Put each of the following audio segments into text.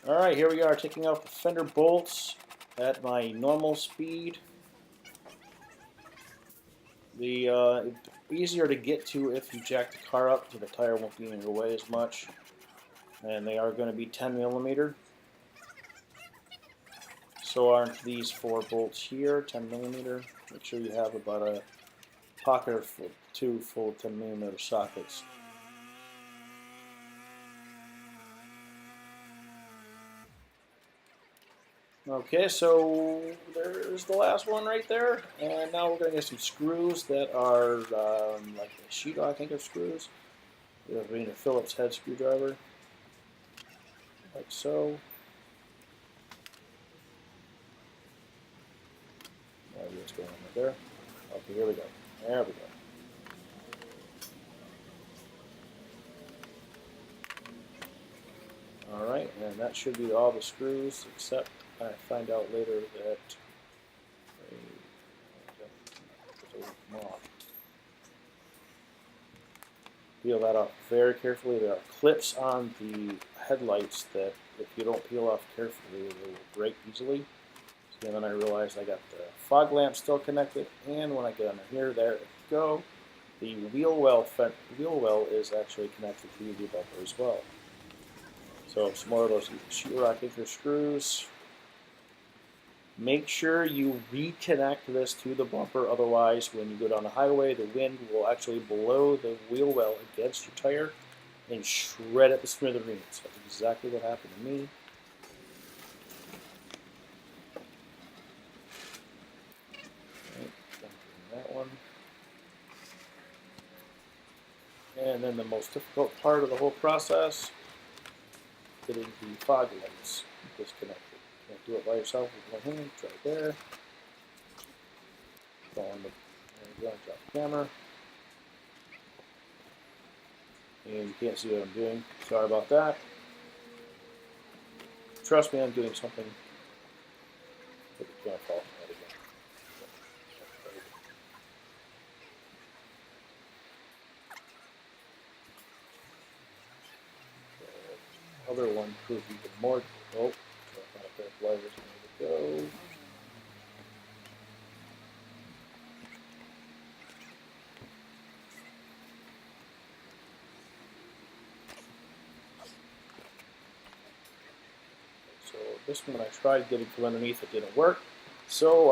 Alright, here we are taking out the fender bolts at my normal speed. It's easier to get to if you jack the car up so the tire won't be in your way as much. And they are going to be 10 millimeter. So aren't these 4 bolts here 10 millimeter. Make sure you have about a pocket or 2 full 10 millimeter sockets. Okay, so there's the last one right there, and now we're going to get some screws that are like a sheetrock, I think, of screws. We need a Phillips head screwdriver, like so. What's going on right there? Okay, here we go. There we go. All right, and that should be all the screws, except I find out later that peel that off very carefully. There are clips on the headlights that if you don't peel off carefully, they will break easily. So then I realized I got the fog lamp still connected, and when I get under here, there we go. The wheel well is actually connected to the bumper as well. So some more of those sheetrock anchor screws. Make sure you reconnect this to the bumper, otherwise when you go down the highway, the wind will actually blow the wheel well against your tire and shred it to smithereens. That's exactly what happened to me. That one. And then the most difficult part of the whole process, getting the fog lights disconnected. Can't do it by yourself with one hand. Try it there. Go on the, there you go, drop the camera. And you can't see what I'm doing. Sorry about that. Trust me, I'm doing something. But you can't fall. Other one proved even more difficult. So there we go. So this one I tried getting from underneath, it didn't work. So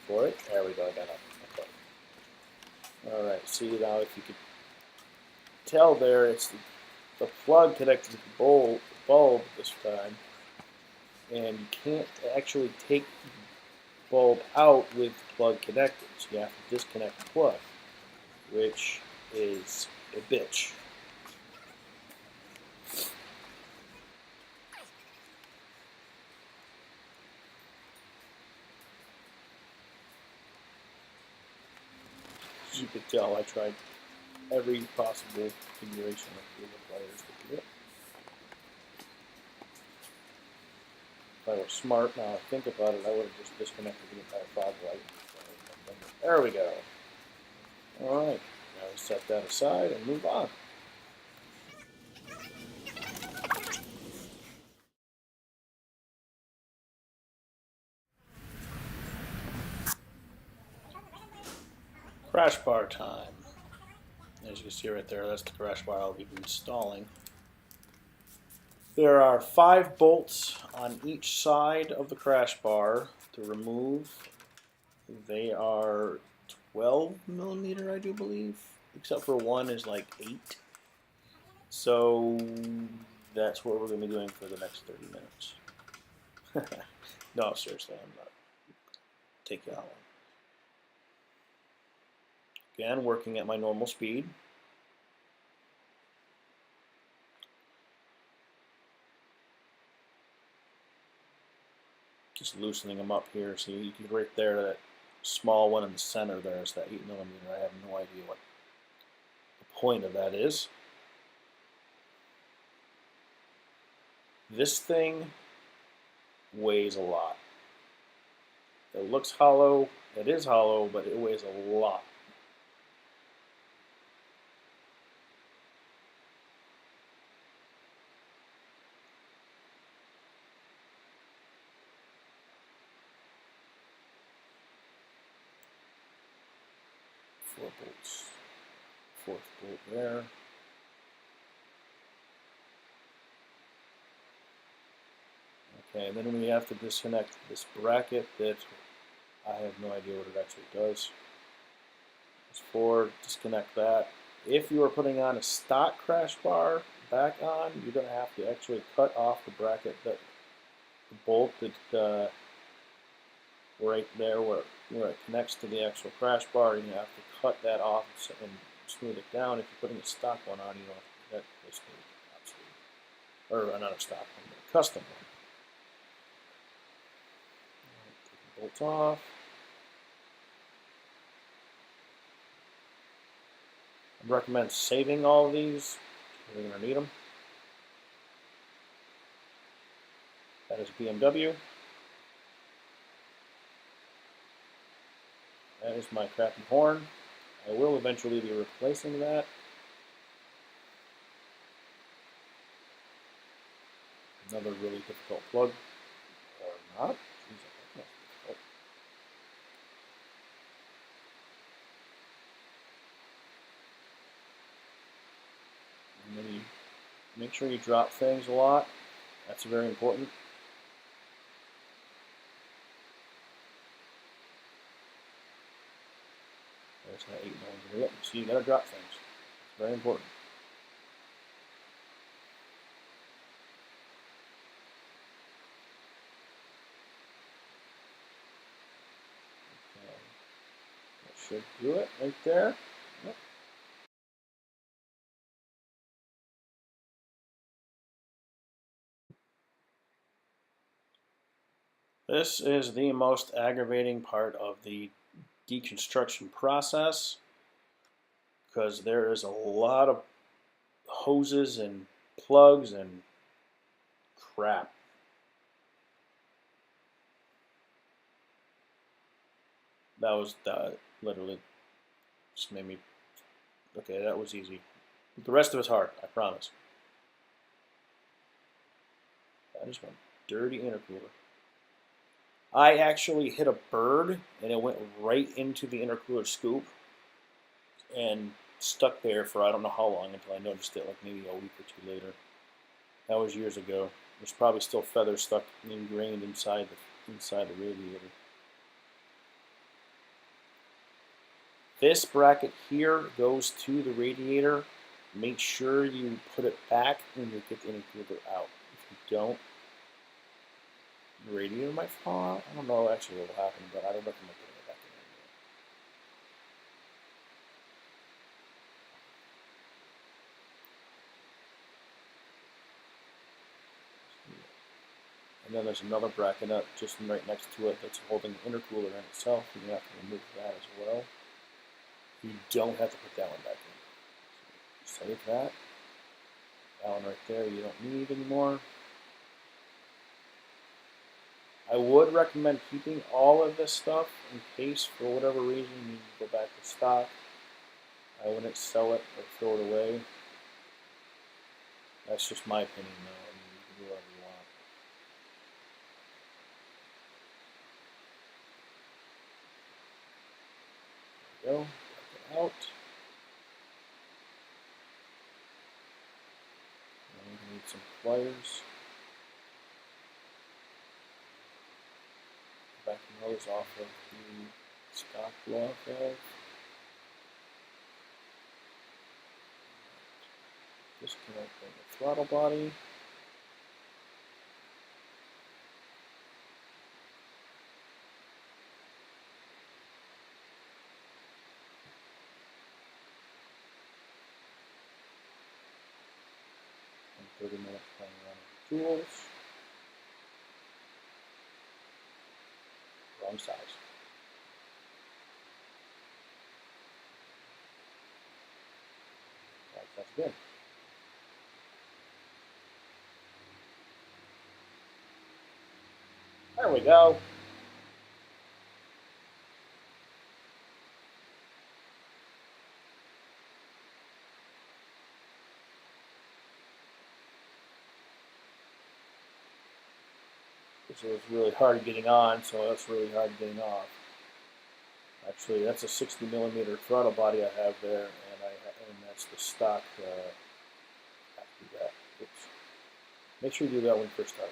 for it. There we go, I got it. Okay. Alright, see now if you could tell there, it's the plug connected to the bulb this time. And you can't actually take the bulb out with the plug connected. So you have to disconnect the plug, which is a bitch. As you can tell, I tried every possible configuration of the pliers to do it. If I were smart, now I think about it, I would have just disconnected the entire fog light. There we go. Alright, now we set that aside and move on. Crash bar time. As you can see right there, that's the crash bar I'll be installing. There are 5 bolts on each side of the crash bar to remove. They are 12 millimeter, I do believe, except for one is like 8. So that's what we're going to be doing for the next 30 minutes. No, seriously, I'm not taking that one. Again, working at my normal speed. Just loosening them up here. So you can right there, that small one in the center there is that 8 millimeter. I have no idea what the point of that is. This thing weighs a lot. It looks hollow. It is hollow, but it weighs a lot. 4 bolts. 4th bolt there. Okay, and then we have to disconnect this bracket that I have no idea what it actually does. It's 4, disconnect that. If you are putting on a stock crash bar back on, you're going to have to actually cut off the bracket, that the bolt that right there where it connects to the actual crash bar. You have to cut that off and smooth it down. If you're putting a stock one on, you know, that basically absolutely, or not a stock one, but a custom one. Take the bolts off. I recommend saving all of these. You're going to need them. That is BMW. That is my crappy horn. I will eventually be replacing that. Another really difficult plug. Or not. Jeez, I think that's difficult. And then you make sure you drop things a lot. That's very important. There's that 8mm. Yep, so you gotta drop things. It's very important. Okay. That should do it right there. Yep. This is the most aggravating part of the deconstruction process, because there is a lot of hoses and plugs and crap. That was literally just made me. Okay, that was easy. The rest of it's hard, I promise. That is one dirty intercooler. I actually hit a bird and it went right into the intercooler scoop and stuck there for I don't know how long until I noticed it, like maybe a week or two later. That was years ago. There's probably still feathers stuck ingrained inside the radiator. This bracket here goes to the radiator. Make sure you put it back when you get the intercooler out. If you don't, the radiator might fall out. I don't know actually what will happen, but I don't recommend putting it back in there. And then there's another bracket up just right next to it that's holding the intercooler in itself. You have to remove that as well. You don't have to put that one back in. So save that. That one right there you don't need anymore. I would recommend keeping all of this stuff in case, for whatever reason, you need to go back to stock. I wouldn't sell it or throw it away. That's just my opinion, though. I mean, you can do whatever you want. There we go. Take it out. And we need some pliers. Backing those off of the stock block valve. Disconnect from the throttle body. And 30 minutes playing around with the tools. Wrong size. Right, that's good. There we go. So it's really hard getting on, so that's really hard getting off. Actually, that's a 60 millimeter throttle body I have there, and that's the stock. I have to do that. Oops. Make sure you do that when you first start.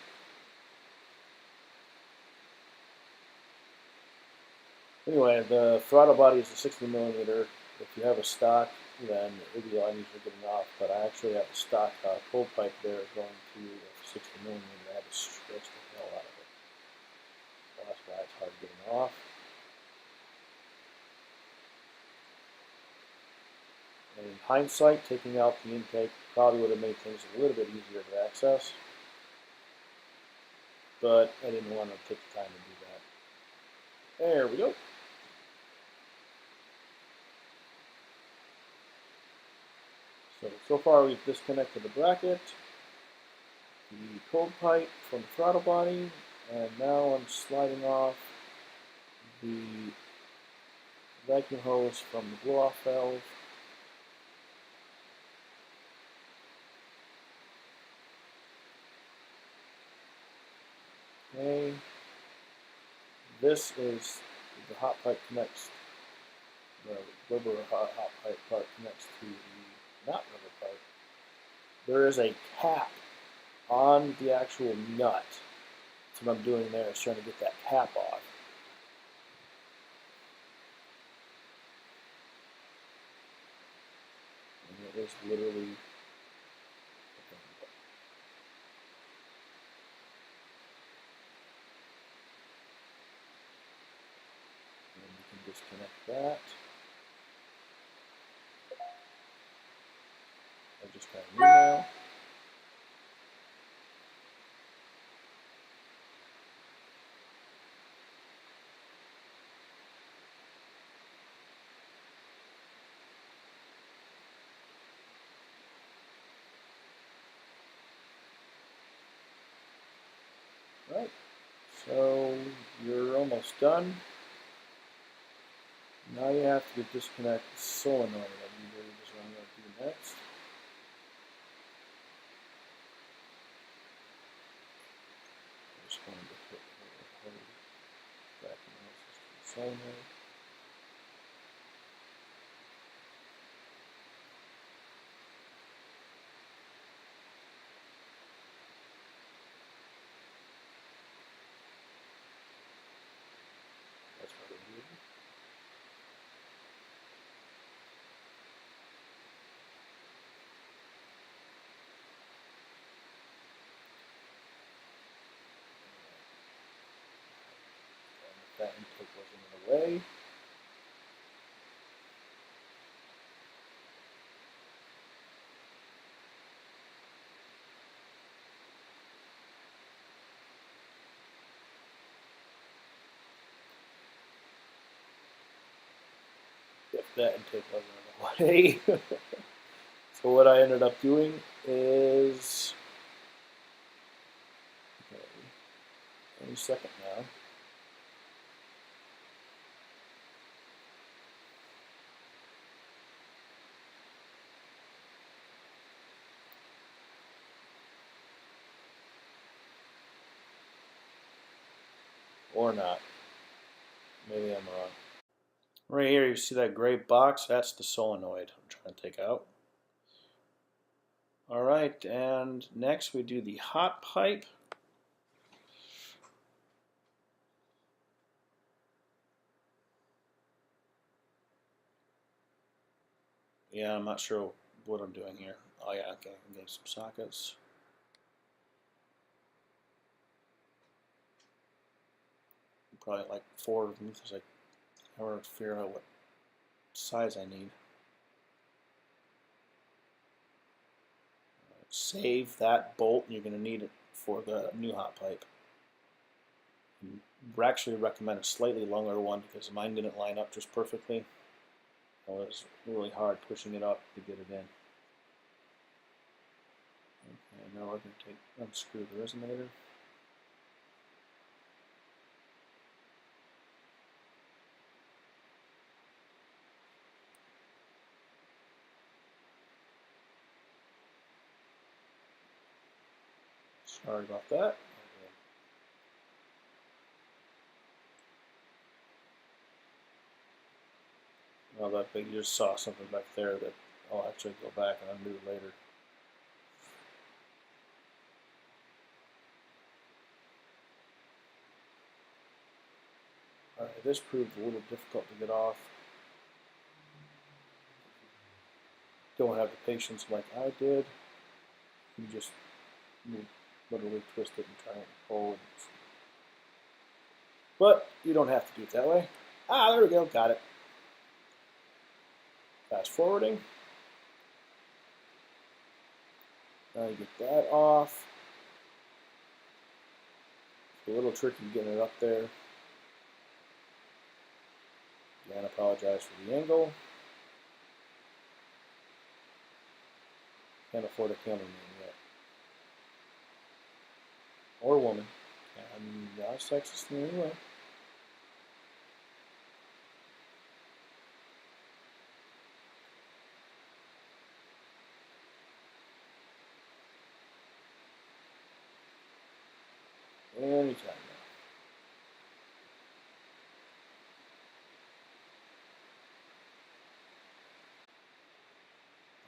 Anyway, the throttle body is a 60 millimeter. If you have a stock, then ABL needs to get it off. But I actually have a stock cold pipe there going to a 60 millimeter. I had to stretch the hell out of it. So that's why it's hard getting off. And in hindsight, taking out the intake probably would have made things a little bit easier to access. But I didn't want to take the time to do that. There we go. So far we've disconnected the bracket, the cold pipe from the throttle body, and now I'm sliding off the vacuum hose from the blow-off valve. Okay, this is the hot pipe connects, the rubber hot pipe part connects to the not rubber pipe. There is a cap on the actual nut. That's what I'm doing there, is trying to get that cap off. And it is literally disconnect that. I just got an email. Right, so you're almost done. Now you have to disconnect the solenoid. I believe is what I'm going to do next. I'm just going to put the hose back in the solenoid. That's what I do. That intake wasn't in the way. If that intake wasn't in the way. So what I ended up doing is, okay, any second now. Or not. Maybe I'm wrong. Right here, you see that gray box? That's the solenoid I'm trying to take out. All right, and next we do the hot pipe. Yeah, I'm not sure what I'm doing here. Oh yeah, okay, I'm getting some sockets. Probably like 4 of them because I want to figure out what size I need. Save that bolt, you're going to need it for the new hot pipe. I actually recommend a slightly longer one because mine didn't line up just perfectly. It was really hard pushing it up to get it in. Okay, now we're going to unscrew the resonator. Sorry about that. that big. You just saw something back there that I'll actually go back and undo later. Alright, this proved a little difficult to get off. Don't have the patience like I did. You just literally twist it and try and pull it. But you don't have to do it that way. Ah, there we go, got it. Fast forwarding. Now you get that off. It's a little tricky getting it up there. Again, apologize for the angle. Can't afford a cameraman yet. Or a woman. I'm not sexist in any way. Anytime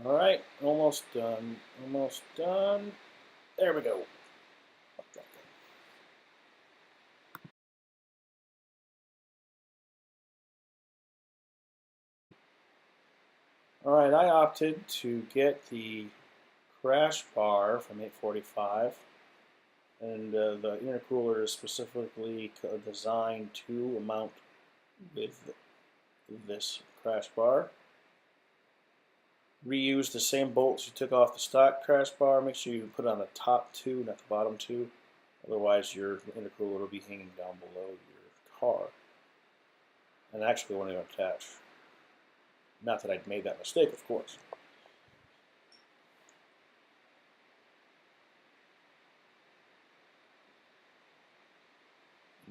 now. Alright, almost done. Almost done. There we go. Alright, I opted to get the crash bar from 845, and the intercooler is specifically designed to mount with this crash bar. Reuse the same bolts you took off the stock crash bar. Make sure you put on the top two, not the bottom two. Otherwise, your intercooler will be hanging down below your car. And actually, won't even attach. Not that I'd made that mistake, of course.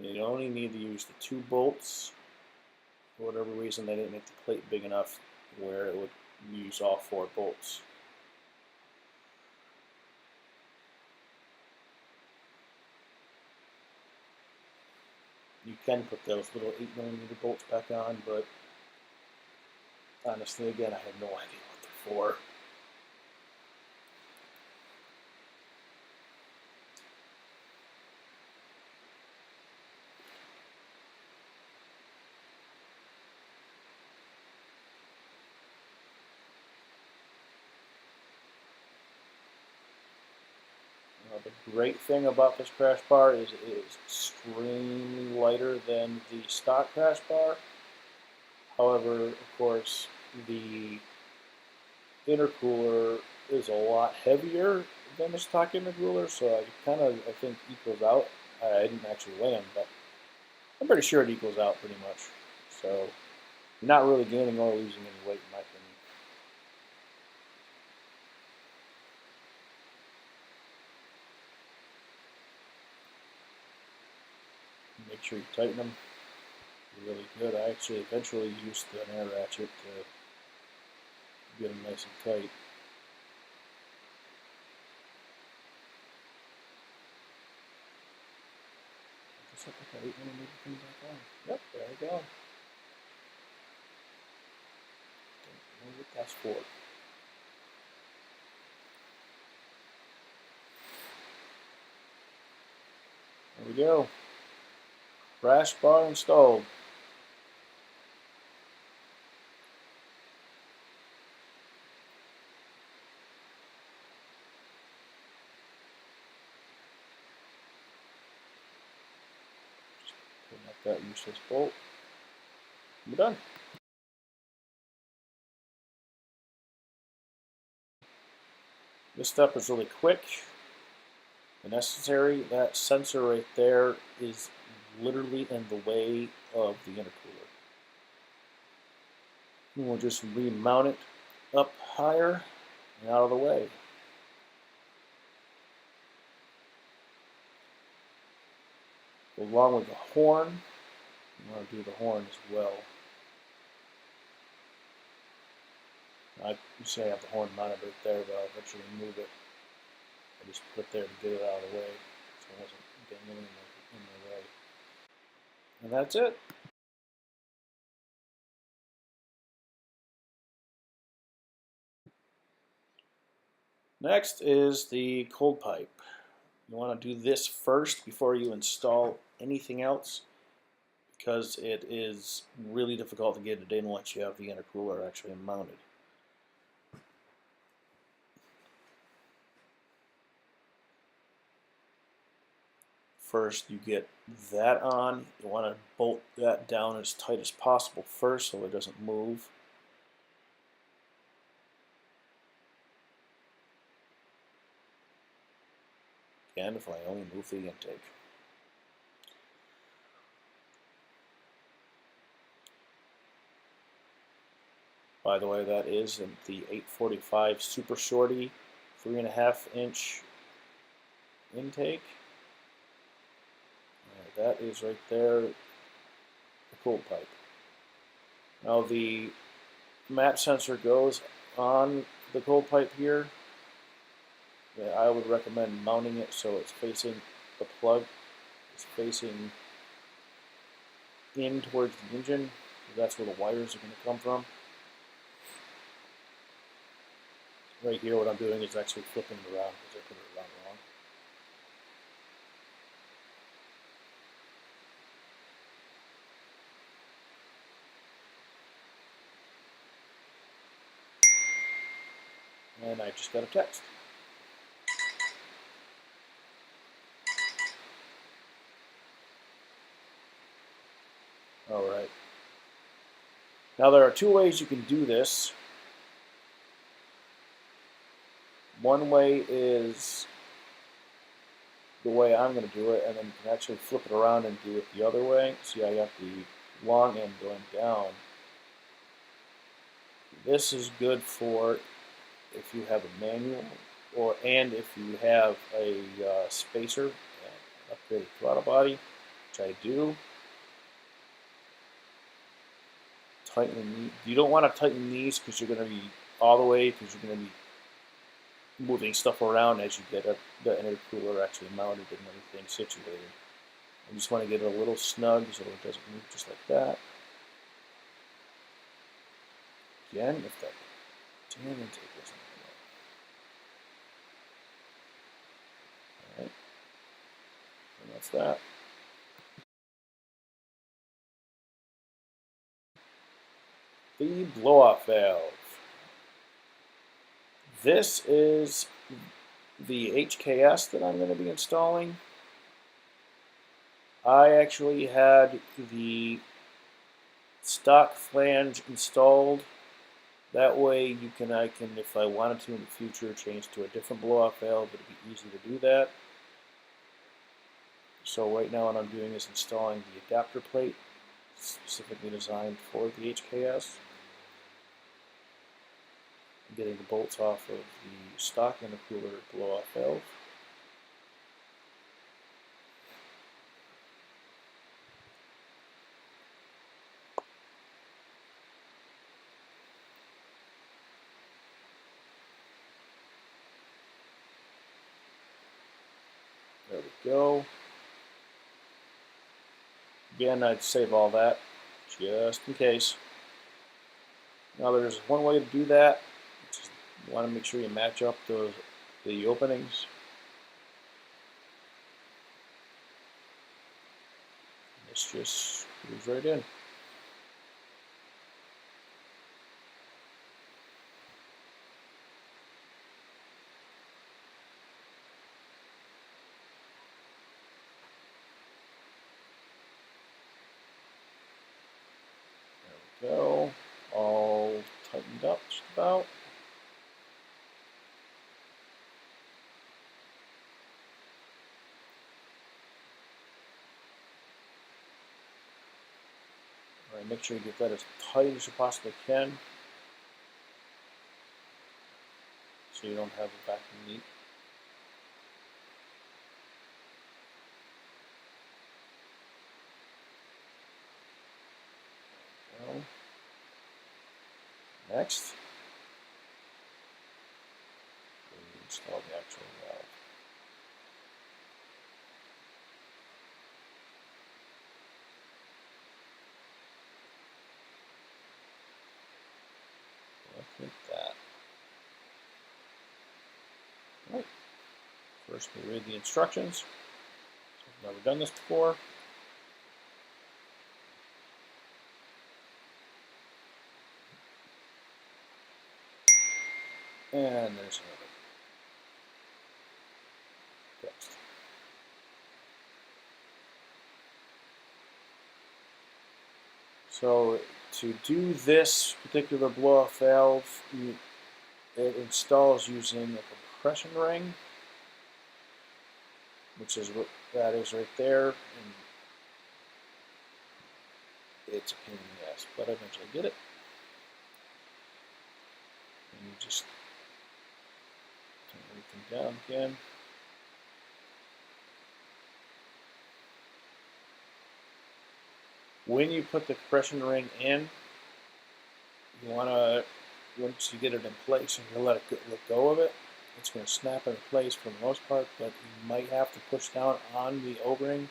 You only need to use the two bolts. For whatever reason, they didn't make the plate big enough where it would use all four bolts. You can put those little 8mm bolts back on, but honestly, again, I have no idea what they're for. The great thing about this crash bar is it is extremely lighter than the stock crash bar. However, of course, the intercooler is a lot heavier than the stock intercooler, so it kind of, I think, equals out. I didn't actually weigh them, but I'm pretty sure it equals out pretty much. So, not really gaining or losing any weight in my opinion. Make sure you tighten them really good. I actually eventually used an air ratchet to get them nice and tight. Just like that 8mm coming back on. Yep, there we go. Don't get past 4. There we go. Crash bar installed. Just putting up that useless bolt. We're done. This step is really quick and necessary. That sensor right there is literally in the way of the intercooler. And we'll just remount it up higher and out of the way. Along with the horn, I'm going to do the horn as well. I say I have the horn mounted right there, but I'll eventually move it. I just put it there to get it out of the way, so it wasn't dangling in the way. And that's it. Next is the cold pipe. You want to do this first before you install anything else, because it is really difficult to get it in once you have the intercooler actually mounted. First, you get that on. You want to bolt that down as tight as possible first so it doesn't move. And if I only move the intake. By the way, that is the 845 Super Shorty 3.5-inch intake. That is right there, the cold pipe. Now the map sensor goes on the cold pipe here. Yeah, I would recommend mounting it so it's facing the plug. It's facing in towards the engine. That's where the wires are going to come from. Right here, what I'm doing is actually flipping it around because I put it around wrong. And I just got a text. Alright. Now there are two ways you can do this. One way is the way I'm going to do it, and then you can actually flip it around and do it the other way. See, I got the long end going down. This is good for if you have a manual, and if you have a spacer and upgraded throttle body, which I do. Tighten. You don't want to tighten these because you're going to be all the way, because you're going to be moving stuff around as you get the intercooler actually mounted and everything situated. You just want to get it a little snug so it doesn't move just like that. Again, if that damn intake wasn't alright. And that's that. The blow-off valve. This is the HKS that I'm going to be installing. I actually had the stock flange installed. That way I can, if I wanted to in the future, change to a different blow-off valve. It'd be easy to do that. So right now what I'm doing is installing the adapter plate, specifically designed for the HKS. I'm getting the bolts off of the stock intercooler blow-off valve. There we go. Again, I'd save all that just in case. Now there's one way to do that. You want to make sure you match up the openings. This just moves right in. There we go. All tightened up just about. All right, make sure you get that as tight as you possibly can, so you don't have a vacuum leak. Well, next, we install the actual valve. Look at that. Right. First, we read the instructions. I've never done this before. And there's another text. So to do this particular blow-off valve, it installs using a compression ring, which is what that is right there. And it's a pain in the ass, but I eventually get it. And you just turn everything down again. When you put the compression ring in, you want to, once you get it in place, and you let go of it, it's going to snap in place for the most part, but you might have to push down on the O-ring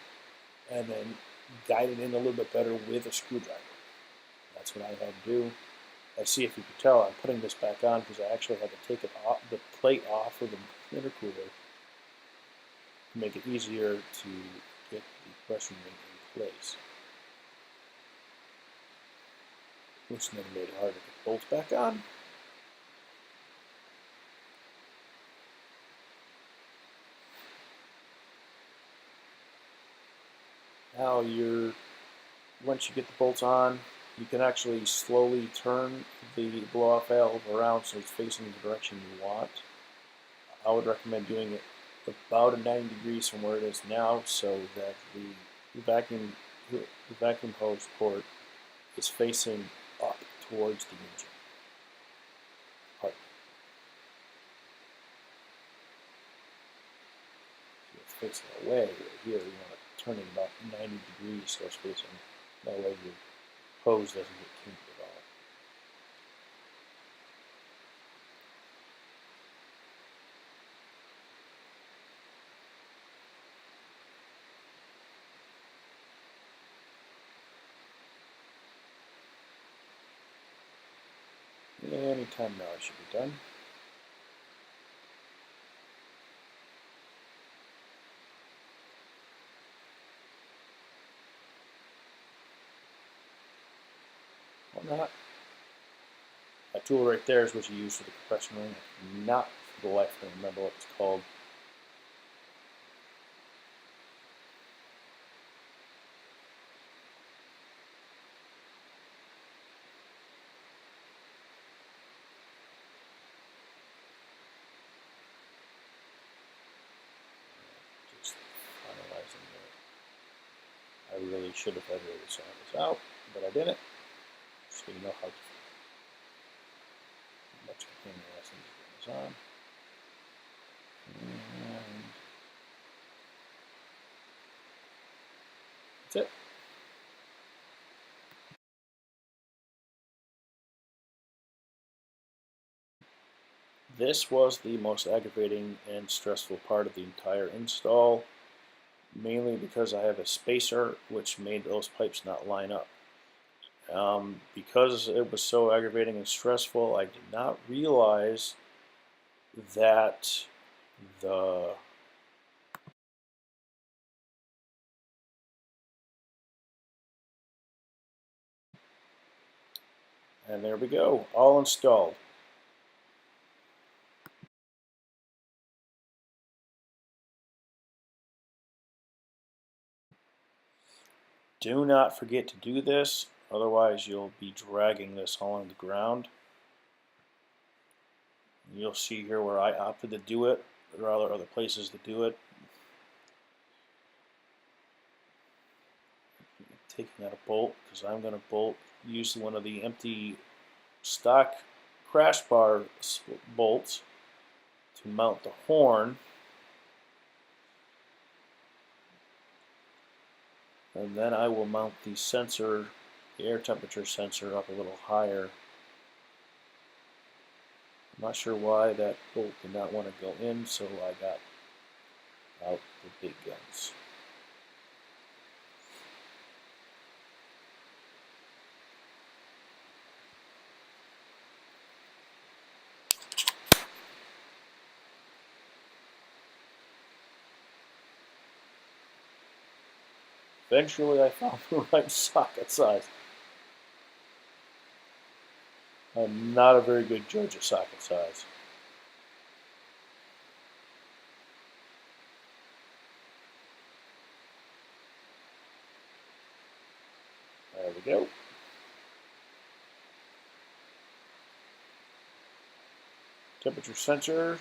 and then guide it in a little bit better with a screwdriver. That's what I had to do. Let's see if you can tell, I'm putting this back on because I actually had to take it off, the plate off of the intercooler to make it easier to get the compression ring in place. Which then made it hard to get bolts back on. Now once you get the bolts on, you can actually slowly turn the blow-off valve around so it's facing the direction you want. I would recommend doing it about a 90 degrees from where it is now so that the vacuum hose port is facing up towards the engine. Right. So it's facing away right here. You want to turn it about 90 degrees so it's facing, that way your hose doesn't get kinky at all. Anytime now I should be done. Or not. That tool right there is what you use for the compression ring. I cannot for the life of me remember what it's called. Just finalizing it. I really should have edited this out, but I didn't. So you know how much of a pain in the ass to get this on. And that's it. This was the most aggravating and stressful part of the entire install, mainly because I have a spacer which made those pipes not line up. Because it was so aggravating and stressful, I did not realize that and there we go, all installed. Do not forget to do this, otherwise you'll be dragging this along the ground. You'll see here where I opted to do it. There are other places to do it. Taking out a bolt, because I'm going to use one of the empty stock crash bar bolts to mount the horn. And then I will mount the sensor, the air temperature sensor, up a little higher. I'm not sure why that bolt did not want to go in, so I got out the big guns. eventually I found the right socket size. I'm not a very good judge of socket size. There we go. Temperature sensor.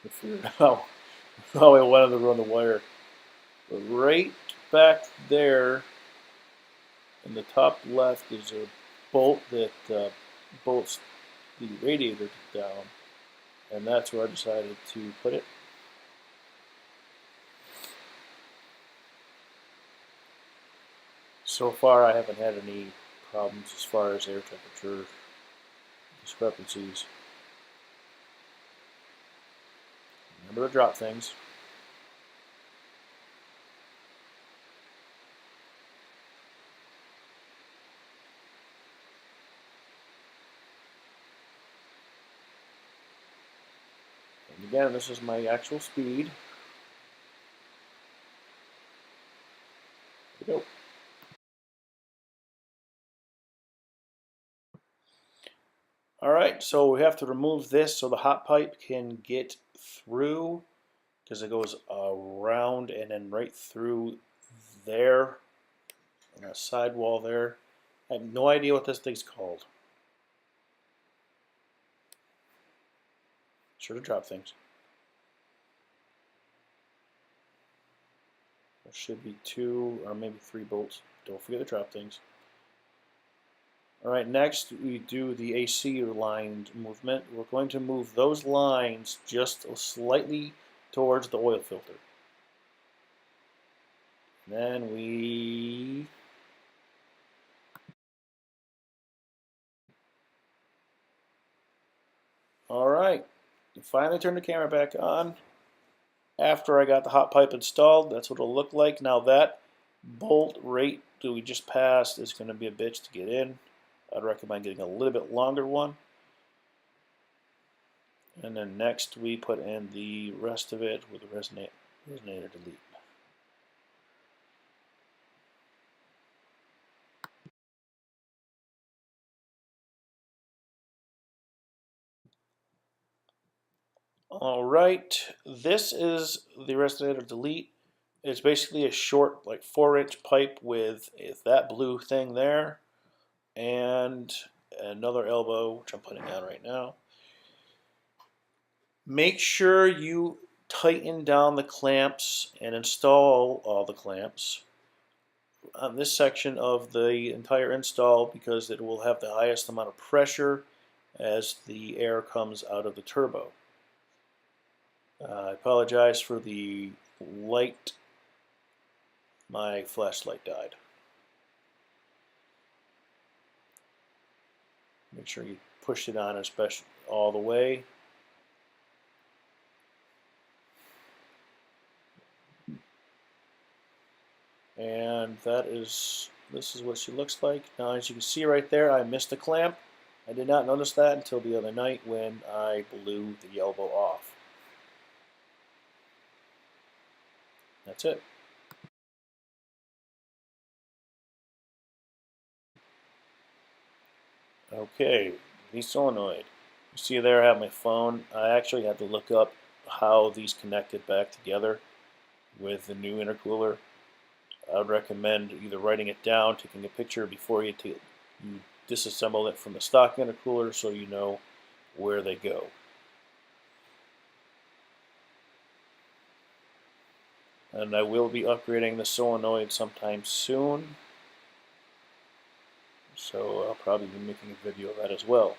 To figure out how I wanted to run the wire. But right back there in the top left is a bolt that bolts the radiator down, and that's where I decided to put it. So far I haven't had any problems as far as air temperature discrepancies. Remember to drop things. And again, this is my actual speed. There we go. All right, so we have to remove this so the hot pipe can get through, because it goes around and then right through there on that side wall there. I have no idea what this thing's called. Sure to drop things. There should be 2 or maybe 3 bolts. Don't forget to drop things. All right, next we do the AC line movement. We're going to move those lines just slightly towards the oil filter. Then we all right, finally turn the camera back on. After I got the hot pipe installed, that's what it'll look like. Now that bolt rate that we just passed is going to be a bitch to get in. I'd recommend getting a little bit longer one. And then next we put in the rest of it with the resonator delete. All right, this is the resonator delete. It's basically a short, like 4-inch pipe with that blue thing there and another elbow, which I'm putting on right now. Make sure you tighten down the clamps and install all the clamps on this section of the entire install because it will have the highest amount of pressure as the air comes out of the turbo. I apologize for the light. My flashlight died. Make sure you push it on especially all the way. And this is what she looks like. Now as you can see right there, I missed a clamp. I did not notice that until the other night when I blew the elbow off. That's it. Okay, the solenoid. You see there I have my phone. I actually had to look up how these connected back together with the new intercooler. I would recommend either writing it down, taking a picture before you disassemble it from the stock intercooler so you know where they go. And I will be upgrading the solenoid sometime soon, so I'll probably be making a video of that as well.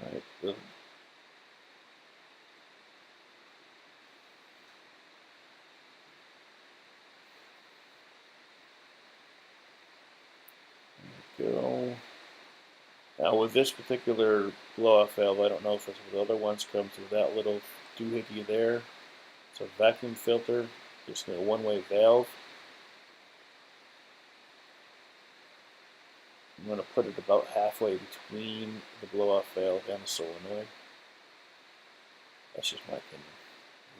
Right. go. Now with this particular blow-off valve, I don't know if it's what the other ones come through that little doohickey there. It's a vacuum filter, just a one-way valve. I'm going to put it about halfway between the blow-off valve and the solenoid. That's just my opinion.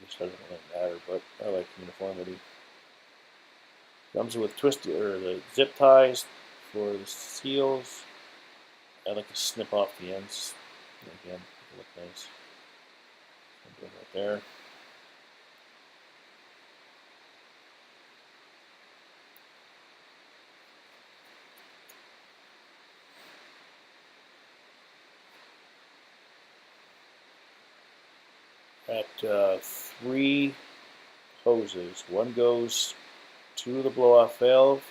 It just doesn't really matter, but I like uniformity. Comes with twisted or the zip ties for the seals. I like to snip off the ends. Again, they look nice. I'm doing right there. Got 3 hoses. One goes to the blow-off valve.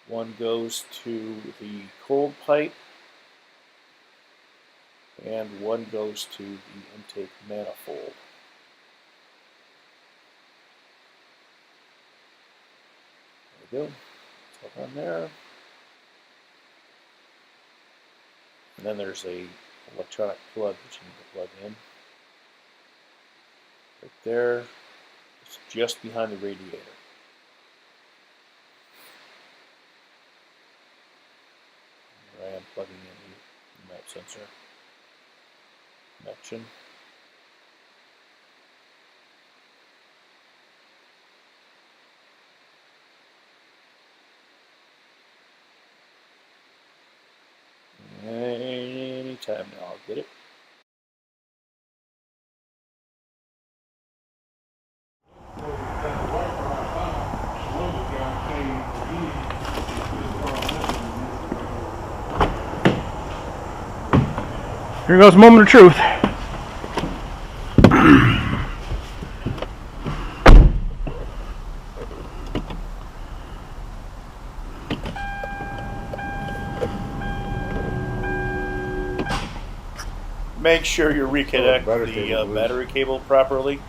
One goes to the cold pipe. And one goes to the intake manifold. There we go. It's up on there. And then there's a electronic plug that you need to plug in. Right there. It's just behind the radiator. Here I am plugging in the map sensor connection. Anytime now, I'll get it. Here goes a moment of truth. Make sure you reconnect the battery cable properly.